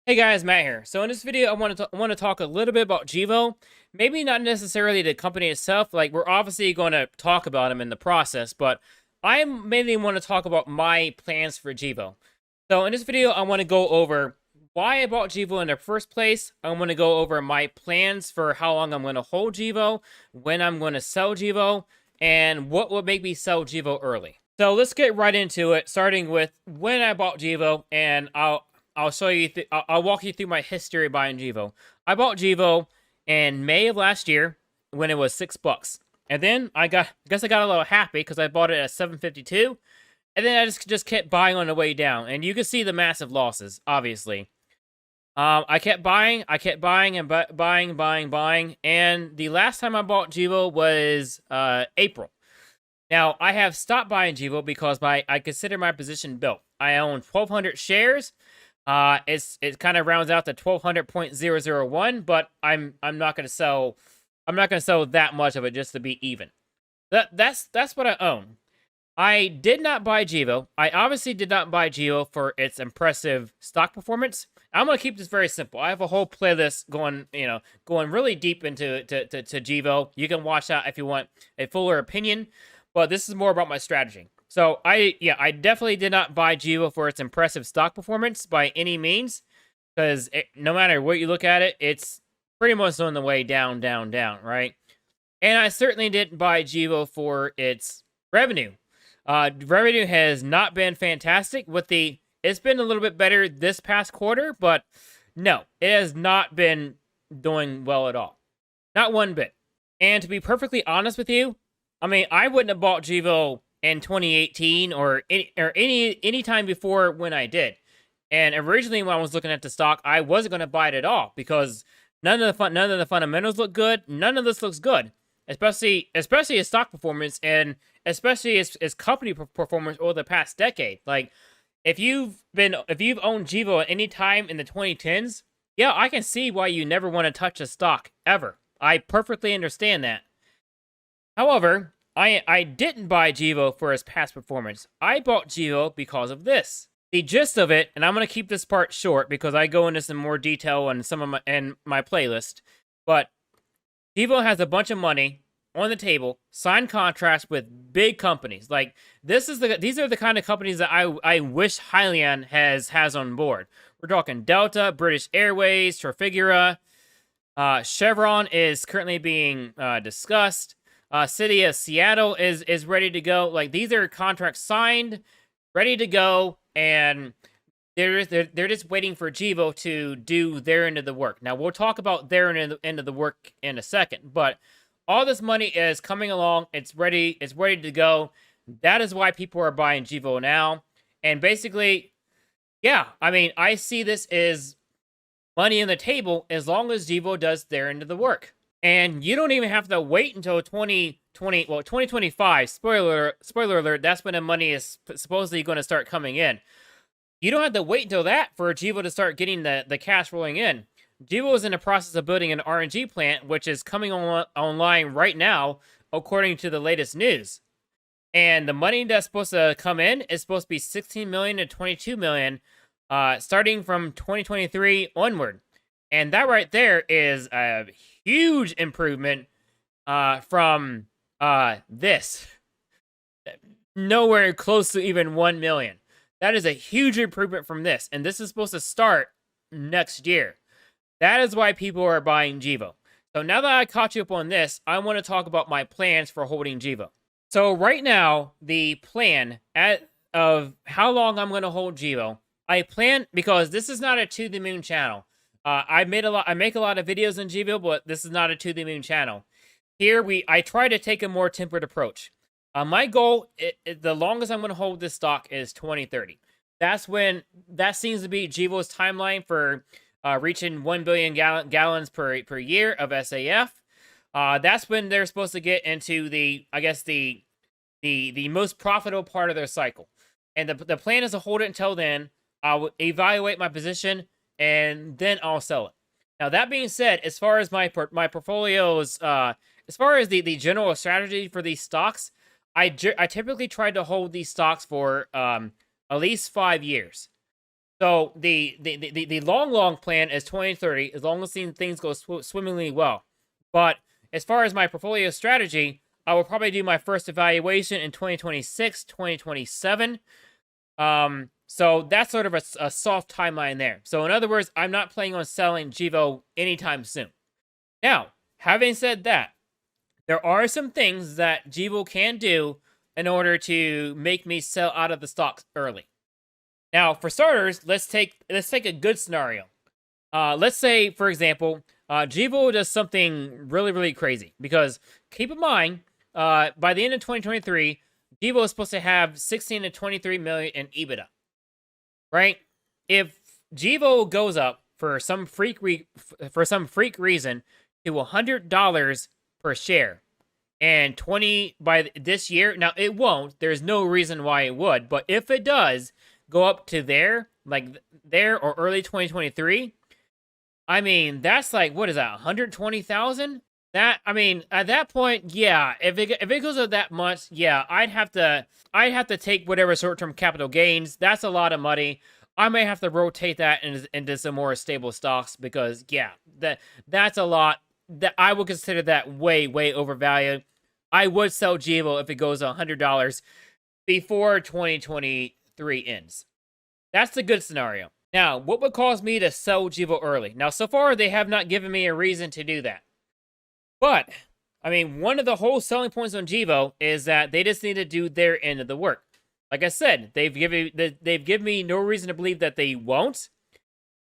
Hey guys, Matt here. So in this video, I want to talk a little bit about Gevo. Maybe not necessarily the company itself. Like we're obviously going to talk about them in the process, but I mainly want to talk about my plans for Gevo. So in this video, I want to go over why I bought Gevo in the first place. I want to go over my plans for how long I'm going to hold Gevo, when I'm going to sell Gevo, and what would make me sell Gevo early. So let's get right into it, starting with when I bought Gevo, and I'll show you. I'll walk you through my history buying Gevo. I bought Gevo in May of last year when it was $6, and then I guess I got a little happy because I bought it at 7.52, and then I just kept buying on the way down, and you can see the massive losses. Obviously, I kept buying, and buying, and the last time I bought Gevo was April. Now I have stopped buying Gevo because I consider my position built. I own 1,200 shares. It kind of rounds out to 1,200.001, but I'm not gonna sell. I'm not gonna sell that much of it just to be even. That's what I own. I did not buy Gevo. I obviously did not buy Gevo for its impressive stock performance. I'm gonna keep this very simple. I have a whole playlist going, going really deep into to Gevo. You can watch that if you want a fuller opinion, but this is more about my strategy. So I definitely did not buy Gevo for its impressive stock performance by any means, because no matter what you look at it, it's pretty much on the way down, right? And I certainly didn't buy Gevo for its revenue. Revenue has not been fantastic. It's been a little bit better this past quarter, but no, it has not been doing well at all, not one bit. And to be perfectly honest with you, I mean, I wouldn't have bought Gevo in 2018 or any time before when I did. And originally when I was looking at the stock, I wasn't going to buy it at all because none of the fundamentals look good. None of this looks good, especially its stock performance and especially its company performance over the past decade. Like if you've owned Gevo at any time in the 2010s, yeah, I can see why you never want to touch a stock ever. I perfectly understand that. However, I didn't buy Gevo for its past performance. I bought Gevo because of this. The gist of it, and I'm going to keep this part short because I go into some more detail on some of my playlist, but Gevo has a bunch of money on the table, signed contracts with big companies. Like these are the kind of companies that I wish Hyliion has on board. We're talking Delta, British Airways, Trafigura, Chevron is currently being discussed. City of Seattle is ready to go. Like these are contracts signed, ready to go, and they're just waiting for Gevo to do their end of the work. Now we'll talk about their end of the work in a second, but all this money is coming along. It's ready. It's ready to go. That is why people are buying Gevo now. And basically, yeah, I mean, I see this as money on the table as long as Gevo does their end of the work. And you don't even have to wait until 2025. Spoiler alert, that's when the money is supposedly going to start coming in. You don't have to wait until that for Gevo to start getting the cash rolling in. Gevo is in the process of building an RNG plant, which is coming online right now, according to the latest news. And the money that's supposed to come in is supposed to be 16 million to 22 million, starting from 2023 onward. And that right there is a huge improvement from this. Nowhere close to even 1 million. That is a huge improvement from this. And this is supposed to start next year. That is why people are buying Gevo. So now that I caught you up on this, I want to talk about my plans for holding Gevo. So right now, the plan of how long I'm going to hold Gevo, I plan, because this is not a To The Moon channel. I make a lot of videos on Gevo, but this is not a To The Moon channel. Here I try to take a more tempered approach. My goal, the longest I'm going to hold this stock is 2030. That seems to be Gevo's timeline for reaching 1 billion gallons per year of SAF. That's when they're supposed to get into the most profitable part of their cycle. And the plan is to hold it until then. I'll evaluate my position, and then I'll sell it. Now, that being said, as far as my portfolios, as far as the general strategy for these stocks, I typically try to hold these stocks for at least 5 years. So the long plan is 2030, as long as things go swimmingly well. But as far as my portfolio strategy, I will probably do my first evaluation in 2026, 2027. So that's sort of a soft timeline there. So in other words, I'm not planning on selling Gevo anytime soon. Now, having said that, there are some things that Gevo can do in order to make me sell out of the stocks early. Now, for starters, let's take a good scenario. Let's say, for example, Gevo does something really crazy, because keep in mind, by the end of 2023, Gevo is supposed to have 16 to 23 million in EBITDA, right? If Gevo goes up for some freak reason to $100 per share, and 20 by this year, now it won't. There's no reason why it would, but if it does go up to there or early 2023, I mean, that's like, what is that, 120,000? That, I mean, at that point, yeah, if it goes up that much, yeah, I'd have to take whatever short-term capital gains. That's a lot of money. I may have to rotate that into some more stable stocks, because yeah, that's a lot. That I would consider that way overvalued. I would sell Gevo if it goes $100 before 2023 ends. That's the good scenario. Now, what would cause me to sell Gevo early? Now, so far, they have not given me a reason to do that. But, I mean, one of the whole selling points on Gevo is that they just need to do their end of the work. Like I said, they've given me no reason to believe that they won't.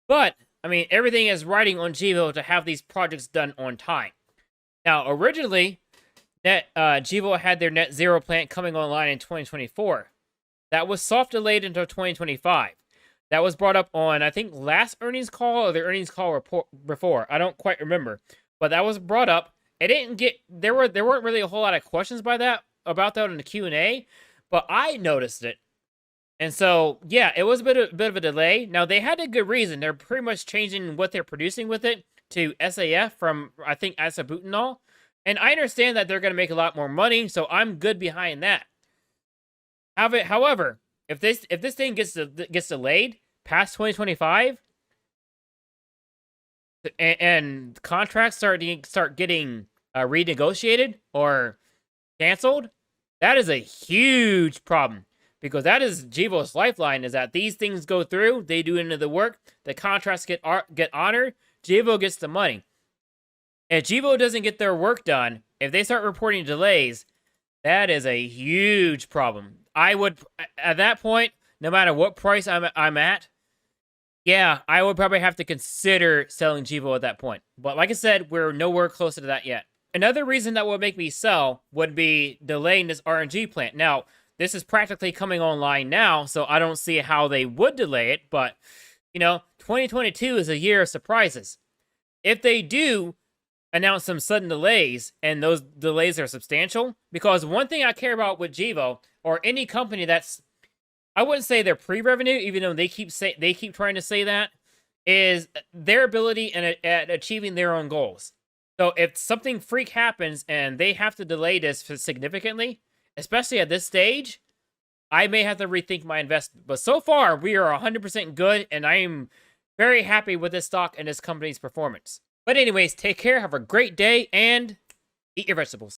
But, I mean, everything is riding on Gevo to have these projects done on time. Now, originally, Gevo had their net zero plant coming online in 2024. That was soft delayed until 2025. That was brought up on, I think, last earnings call or the earnings call report before. I don't quite remember, but that was brought up. It didn't get there weren't really a whole lot of questions about that in the Q&A, but I noticed it. And so, yeah, it was a bit of a delay. Now, they had a good reason. They're pretty much changing what they're producing with it to SAF from, I think, isobutanol. And I understand that they're going to make a lot more money, so I'm good behind that. However, if this thing gets delayed past 2025, and contracts start getting renegotiated or canceled, that is a huge problem, because that is Gevo's lifeline. Is that these things go through, they do into the work, the contracts get honored, Gevo gets the money. If Gevo doesn't get their work done, if they start reporting delays, that is a huge problem. I would, at that point, no matter what price I'm at, yeah, I would probably have to consider selling Gevo at that point. But like I said, we're nowhere closer to that yet. Another reason that would make me sell would be delaying this RNG plant. Now, this is practically coming online now, so I don't see how they would delay it. But, 2022 is a year of surprises. If they do announce some sudden delays, and those delays are substantial, because one thing I care about with Gevo, or any company that's, I wouldn't say they're pre-revenue, even though they keep trying to say that, is their ability at achieving their own goals. So if something freak happens and they have to delay this significantly, especially at this stage, I may have to rethink my investment. But so far, we are 100% good, and I am very happy with this stock and this company's performance. But anyways, take care, have a great day, and eat your vegetables.